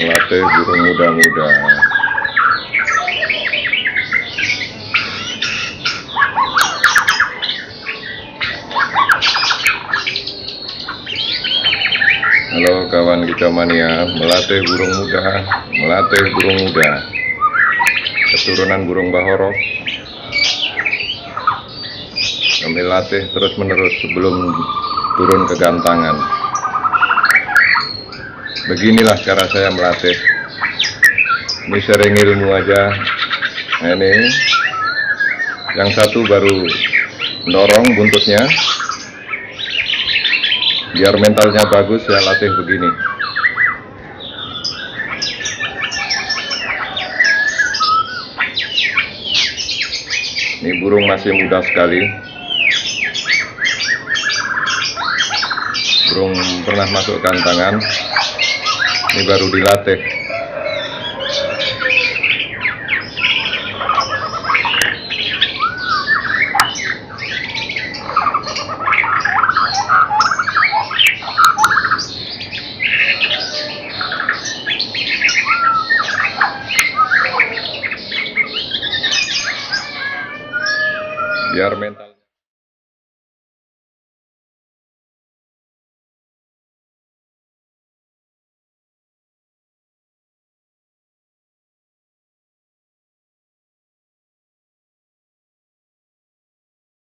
Melatih burung muda-muda. Halo kawan kicau mania, melatih burung muda, melatih burung muda, keturunan burung bahorok. Kami latih terus menerus sebelum turun ke gantangan. Beginilah cara saya melatih. Ini sering ilmu aja. Nah, ini yang satu baru mendorong buntutnya. Biar mentalnya bagus, saya latih begini. Ini burung masih muda sekali. Burung pernah masuk gantangan. Ini baru dilatih. Biar mental